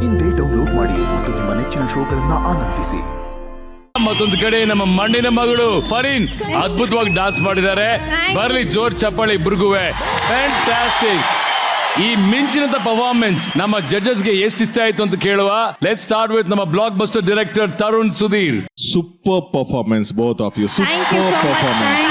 ಇಂದೇ ಡೌನ್ಲೋಡ್ ಮಾಡಿ ಮತ್ತು ನಿಮ್ಮ ನೆಚ್ಚಿನ ಶೋಗಳನ್ನ ಆನಂದಿಸಿ. ಮತ್ತೊಂದು ಕಡೆ ನಮ್ಮ ಮಣ್ಣಿನ ಮಗಳು ಫರೀನ್ ಅದ್ಭುತವಾಗಿ ಡಾನ್ಸ್ ಮಾಡಿದ್ದಾರೆ. ಬರ್ಲಿ ಜೋರ್ ಚಪ್ಪಾಳೆ ಇಬ್ರಿಗೂವೆ. ಫ್ಯಾಂಟಾಸ್ಟಿಕ್. ಈ ಮಿಂಚಿನಂತ ಪರ್ಫಾರ್ಮೆನ್ಸ್ ನಮ್ಮ ಜಡ್ಜಸ್ಗೆ ಎಷ್ಟು ಇಷ್ಟ ಆಯ್ತು ಅಂತ ಕೇಳುವ. ಲೆಟ್ಸ್ ಸ್ಟಾರ್ಟ್ ವಿತ್ ನಮ್ಮ blockbuster director Tarun Sudheer. Super performance both of you. Super performance.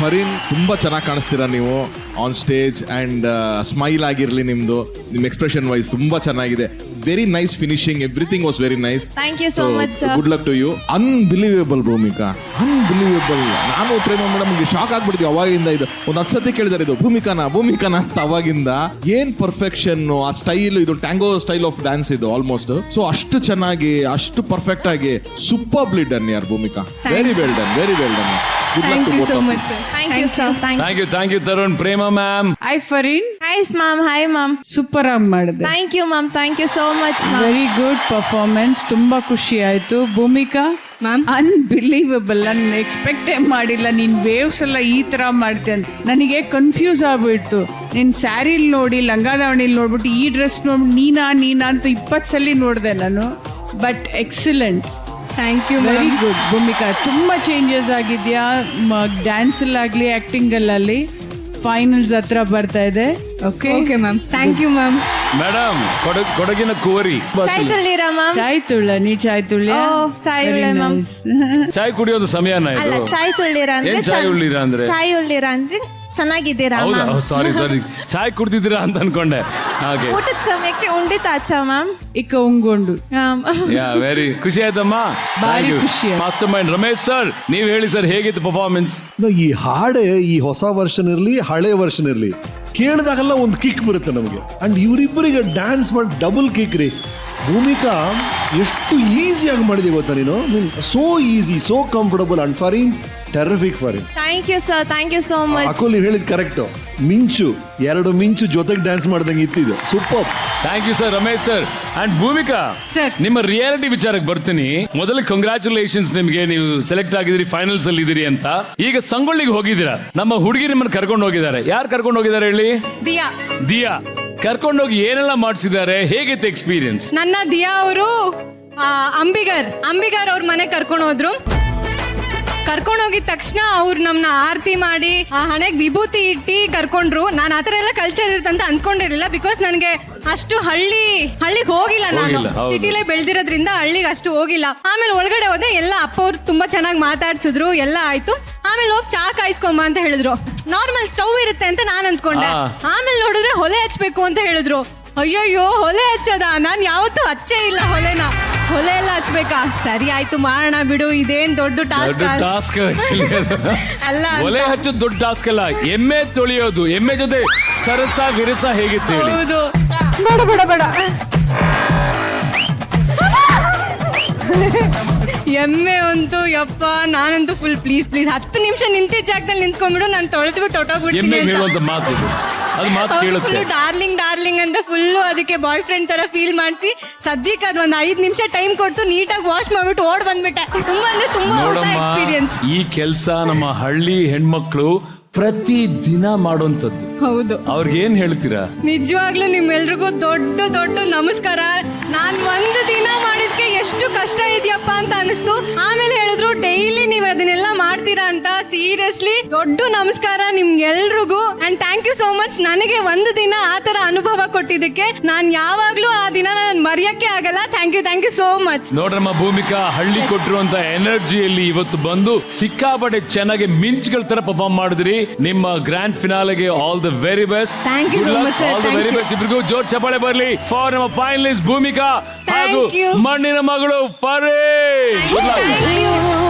Fareen ತುಂಬಾ ಚೆನ್ನಾಗಿ ಕಾಣಿಸ್ತೀರಾ ನೀವು ಆನ್ ಸ್ಟೇಜ್ ಅಂಡ್ ಸ್ಮೈಲ್ ಆಗಿರ್ಲಿ ನಿಮ್ದು, ನಿಮ್ ಎಕ್ಸ್ಪ್ರೆಷನ್ ವೈಸ್ ತುಂಬಾ ಚೆನ್ನಾಗಿದೆ. Very nice finishing, everything was very nice. Thank you so much sir. Good luck to you. Unbelievable Bhumika, unbelievable. ನಾನು Prema ಮೇಡಮ್ಗೆ shock ಆಗ್ಬಿಡ್ತೀವಿ ಅವಾಗಿಂದ. ಇದು ಒಂದು 10 ಸತಿ ಕೇಳಿದಾರೆ ಇದು ಭೂಮಿಕಾನ ಅಂತ ಅವಾಗಿಂದ. ಏನ್ ಪರ್ಫೆಕ್ಷನ್, ಆ ಸ್ಟೈಲ್, ಇದು ಟ್ಯಾಂಗೋ ಸ್ಟೈಲ್ ಆಫ್ ಡ್ಯಾನ್ಸ್ ಇದು ಆಲ್ಮೋಸ್ಟ್. ಸೊ ಅಷ್ಟು ಚೆನ್ನಾಗಿ, ಅಷ್ಟು ಪರ್ಫೆಕ್ಟ್ ಆಗಿ ಸೂಪರ್ಬ್ಲಿ ಡನ್ ಯಾರ್ Bhoomika. Very well done, very well done. Good luck to both of you. Thank you sir. Thank you Tarun. Prema ma'am. Hi Fareen. ಹೈಸ್ ಮ್ಯಾಮ್. Hi ma'am. ಸೂಪರ್ ಆಗಿ ಮಾಡಿದೆ. Thank you ma'am. Thank you so much ma'am. Very good performance. ತುಂಬಾ ಖುಷಿ ಆಯ್ತು. Bhoomika ma'am, unbelievable. ನಾನು ಎಕ್ಸ್ಪೆಕ್ಟೇ ಮಾಡಿಲ್ಲ ನೀನ್ ವೇವ್ಸ್ ಎಲ್ಲ ಈ ತರ ಮಾಡ್ತೆ ಅಂತ. ನನಗೆ ಕನ್ಫ್ಯೂಸ್ ಆಗ್ಬಿಡ್ತು. ನಿನ್ ಸ್ಯಾರಿಲ್ ನೋಡಿ, ಲಂಗಾದಾವಣಿಲ್ ನೋಡ್ಬಿಟ್ಟು ಈ ಡ್ರೆಸ್ ನೋಡ್ಬಿಟ್ಟು ನೀನಾ ಅಂತ 20 ಸಲ ನೋಡಿದೆ ನಾನು. But excellent. Thank you. Very good Bhumika. ತುಂಬಾ ಚೇಂಜಸ್ ಆಗಿದ್ಯಾ ಡ್ಯಾನ್ಸ್ ಅಲ್ಲಾಗ್ಲಿ, ಆಕ್ಟಿಂಗ್ ಅಲ್ಲಾಗ್ಲಿ. ಫೈನಲ್ಸ್ ಹತ್ರ ಬರ್ತಾ ಇದೆ. Okay okay ma'am. Thank you ma'am. Madam, ಕೊಡಗಿನ ಕುವರಿ. ಚಾಯ್ ತುಳ್ಳಿರಾ ಮ್ಯಾಮ್? ಚಾಯ್ ತುಳ್ಳ, ನೀ ಚಾಯ್ ತುಳ್ಳ. ಚಾಯ್ ಉಳ್ಳೆ ಮ್ಯಾಮ್. ಚಾಯ್ ಕುಡಿಯೋದು ಸಮಯನ ಅಲ್ಲ, ಇದು? ಚಾಯ್ ತುಳ್ಳಿರಾ ಅಂದ್ರೆ ಏನ್ ಚಾಯ್ ಉಳ್ಳಿರಾ ಅಂದ್ರೆ? ಚಾಯ್ ಉಳ್ಳಿರಾ ಅಂದ್ರೆ ಚೆನ್ನಾಗಿದ್ದೀರಾ ಹೌದಾ? ಮ್ಯಾಮ್? ಸಾರಿ ಚಾಯ್ ಕುಡ್ದಿದ್ದೀರಾ ಅಂತ ಅನ್ಕೊಂಡೆ. ಹಾಗೆ ಊಟದ ಸಮಯಕ್ಕೆ ಉಂಡಿತಾಚಾ ಮ್ಯಾಮ್? ಇಕ್ಕ ಉಂಗೊಂಡು. ಯಾ, ವೆರಿ ಖುಷಿ ಆಯ್ತಮ್ಮ. ಭಾರಿ ಖುಷಿ ಆಯ್ತು. ಮಾಸ್ಟರ್ ಮೈಂಡ್ ರಮೇಶ್ ಸರ್, ನೀವ್ ಹೇಳಿ ಸರ್, ಹೇಗಿತ್ತು ಪರ್ಫಾರ್ಮೆನ್ಸ್? ಈ ಹಾಡೆ, ಈ ಹೊಸ ವರ್ಷನ್ ಇರಲಿ ಹಳೆ ವರ್ಷನ್ ಇರಲಿ, ಕೇಳಿದಾಗೆಲ್ಲ ಒಂದು ಕಿಕ್ ಬರುತ್ತೆ ನಮಗೆ. ಅಂಡ್ ಇವರಿಬ್ಬರಿಗೆ ಡ್ಯಾನ್ಸ್ ಮಾಡಿ ಡಬಲ್ ಕಿಕ್ ರೀ. ಭೂಮಿಕಾ ಎಷ್ಟು ಈಸಿಯಾಗಿ ಮಾಡಿದೆ ಗೊತ್ತಾ ನೀನು. So easy, so comfortable. And Fareen terrific. Fareen thank you sir. Thank you so much. Akul, ನೀವು ಹೇಳಿದ್ ಕರೆಕ್ಟ್. ಮಿಂಚು, 2 ಮಿಂಚು ಜೊತೆಗೆ ಡ್ಯಾನ್ಸ್ ಮಾಡ್ದಂಗೆ ಇತ್ತಿದ್ದು. Super. Thank you sir Ramesh sir. And Bhoomika sir, ನಿಮ್ಮ ರಿಯಾಲಿಟಿ ವಿಚಾರಕ್ಕೆ ಬರ್ತೀನಿ. ಮೊದಲು ಕಂಗ್ರಾಚುಲೇಷನ್ಸ್ ನಿಮ್ಗೆ, ನೀವು ಸೆಲೆಕ್ಟ್ ಆಗಿದ್ದೀರಿ, ಫೈನಲ್ಸ್ ಅಲ್ಲಿ ಇದ್ದೀರಿ ಅಂತ. ಈಗ ಸಂಗೊಳ್ಳಿಗೆ ಹೋಗಿದ್ದೀರಾ, ನಮ್ಮ ಹುಡುಗಿ ನಿಮ್ಮನ್ನ ಕರ್ಕೊಂಡು ಹೋಗಿದ್ದಾರೆ. ಯಾರು ಕರ್ಕೊಂಡು ಹೋಗಿದ್ದಾರೆ ಹೇಳಿ? ದಿಯಾ ಕರ್ಕೊಂಡೋಗಿ ಏನೆಲ್ಲ ಮಾಡಿಸಿದ್ದಾರೆ, ಹೇಗಿತ್ತು ಎಕ್ಸ್ಪೀರಿಯನ್ಸ್? ನನ್ನ ದಿಯಾ ಅವರು ಅಂಬಿಗರ್ ಅವ್ರ ಮನೆ ಕರ್ಕೊಂಡೋಗಿದ ತಕ್ಷಣ ಅವ್ರು ನಮ್ನ ಆರತಿ ಮಾಡಿ ಆ ಹಣೆಗೆ ವಿಭೂತಿ ಇಟ್ಟಿ ಕರ್ಕೊಂಡ್ರು. ನಾನು ಆತರ ಎಲ್ಲ ಕಲ್ಚರ್ ಇರುತ್ತಂತ ಅಂದ್ಕೊಂಡಿರಲಿಲ್ಲ. ಬಿಕಾಸ್ ನನಗೆ ಅಷ್ಟು ಹಳ್ಳಿಗೆ ಹೋಗಿಲ್ಲ. ನಾನು ಸಿಟಿಲೇ ಬೆಳೆದಿರೋದ್ರಿಂದ ಹಳ್ಳಿಗೆ ಅಷ್ಟು ಹೋಗಿಲ್ಲ. ಆಮೇಲೆ ಒಳಗಡೆ ಹೋದೆ, ಎಲ್ಲ ಅಪ್ಪ ಅವ್ರು ತುಂಬಾ ಚೆನ್ನಾಗಿ ಮಾತಾಡ್ಸಿದ್ರು, ಎಲ್ಲ ಆಯ್ತು. ಆಮೇಲೆ ಹೋಗಿ ಚಾ ಕಾಯಿಸ್ಕೊಂಬ ಅಂತ ಹೇಳಿದ್ರು. ನಾರ್ಮಲ್ ಸ್ಟವ್ ಇರುತ್ತೆ ಅಂತ ನಾನು ಅಂದ್ಕೊಂಡೆ. ಆಮೇಲೆ ನೋಡಿದ್ರೆ ಹೊಲೆ ಹಚ್ಬೇಕು ಅಂತ ಹೇಳಿದ್ರು. ಅಯ್ಯಯ್ಯೋ, ಹೊಲೆ ಹಚ್ಚದ? ನಾನು ಯಾವತ್ತೂ ಹಚ್ಚೇ ಇಲ್ಲ ಹೊಲೆ ಎಲ್ಲ ಹಚ್ಬೇಕಾ? ಸರಿ ಆಯ್ತು, ಮಾಡೋಣ ಬಿಡು, ಇದೇನ್ ದೊಡ್ಡ ಟಾಸ್ಕ್ ಅಲ್ಲ. ಒಲೆ ಹಚ್ಚೋದು ದೊಡ್ಡ ಟಾಸ್ಕ್ ಅಲ್ಲ. ಎಮ್ಮೆ ತೊಳೆಯೋದು, ಎಮ್ಮೆ ಜೊತೆ ಸರಸ ವಿರಸ ಹೇಗಿತ್ತು ಹೇಳಿ? ಹೌದು. ಬೇಡ ಎಮ್ಮೆ ಅಂತೂ ಯಪ್ಪ, ನಾನಂತೂ ಫುಲ್ ಪ್ಲೀಸ್ 10 ನಿಮಿಷ ನಿಂತಿದ್ದ ಜಾಗದಲ್ಲಿ ನಿಂತ್ಕೊಂಡ್ಬಿಡು, ನಾನು ತೊಳೆದ್ಬಿಟ್ಟು ಎಮ್ಮೆ ಹೇಳುವಂತ ಮಾತು ಅದು ಮಾತು ಕೇಳುತ್ತೆ. ಡಾರ್ಲಿಂಗ್ ಅಂತ ಫುಲ್ಲು ಅದಕ್ಕೆ ಬಾಯ್ ಫ್ರೆಂಡ್ ತರ ಫೀಲ್ ಮಾಡಿಸಿ, ಸದ್ಯಕ್ಕೆ ಅದು ಒಂದು 5 ನಿಮಿಷ ಟೈಮ್ ಕೊಡ್ತು, ನೀಟಾಗಿ ವಾಶ್ ಮಾಡ್ಬಿಟ್ಟು ಓಡ್ ಬಂದ್ಬಿಟ್ಟೆ. ತುಂಬಾ ಹೊಸ ಎಕ್ಸ್ಪೀರಿಯನ್ಸ್. ಈ ಕೆಲಸ ನಮ್ಮ ಹಳ್ಳಿ ಹೆಣ್ಮಕ್ಳು ಪ್ರತಿ ದಿನ ಮಾಡುವಂತದ್ದು. ಹೌದು. ಅವ್ರಿಗೆ ಏನ್ ಹೇಳ್ತೀರಾ? ನಿಜವಾಗ್ಲೂ ನಿಮ್ಮೆಲ್ರಿಗೂ ದೊಡ್ಡ ನಮಸ್ಕಾರ. ನಾನು ಒಂದು ದಿನ ಮಾಡಿದ್ಕೆ ಎಷ್ಟು ಕಷ್ಟ ಇದೆಯಪ್ಪ ಅಂತ ಅನಿಸ್ತು. ಆಮೇಲೆ ಹೇಳಿದ್ರು ಡೈಲಿ ನೀವು ಅದನ್ನೆಲ್ಲ ಮಾಡ್ತೀರಾ ಅಂತ. ಸೀರಿಯಸ್ಲಿ ದೊಡ್ಡ ನಮಸ್ಕಾರ ನಿಮ್ಗೆಲ್ರಿಗೂ. And thank you so much. ನನಗೆ ಒಂದು ದಿನ ಆ ತರ ಅನುಭವ ಕೊಟ್ಟಿದ್ದಕ್ಕೆ ನಾನು ಯಾವಾಗ್ಲೂ ಆ ದಿನ ನಾನು ಮರೆಯಕ್ಕೆ ಆಗಲ್ಲ. Thank you so much. ನೋಡ್ರಮ್ಮ, ಭೂಮಿಕಾ ಹಳ್ಳಿ ಕೊಟ್ಟಿರುವಂತ ಎನರ್ಜಿಯಲ್ಲಿ ಇವತ್ತು ಬಂದು ಸಿಕ್ಕಾಪಟ್ಟೆ ಚೆನ್ನಾಗಿ ಮಿಂಚ್ಗಳ ತರ ಪರ್ಫಾರ್ಮ್ ಮಾಡಿದ್ರಿ. ನಿಮ್ಮ ಗ್ರ್ಯಾಂಡ್ ಫಿನಾಲೆಗೆ all the very best. Thank you so much. All the very best. ಇಬ್ಬರಿಗೂ ಜೋರ್ ಚಪ್ಪಾಳೆ ಬರಲಿ ಫಾರ್ ನಮ್ಮ ಫೈನಲಿಸ್ಟ್ ಭೂಮಿಕಾ ಹಾಗೂ ಮಣ್ಣಿನ ಮಗಳು ಫರೀನ್. Thank you.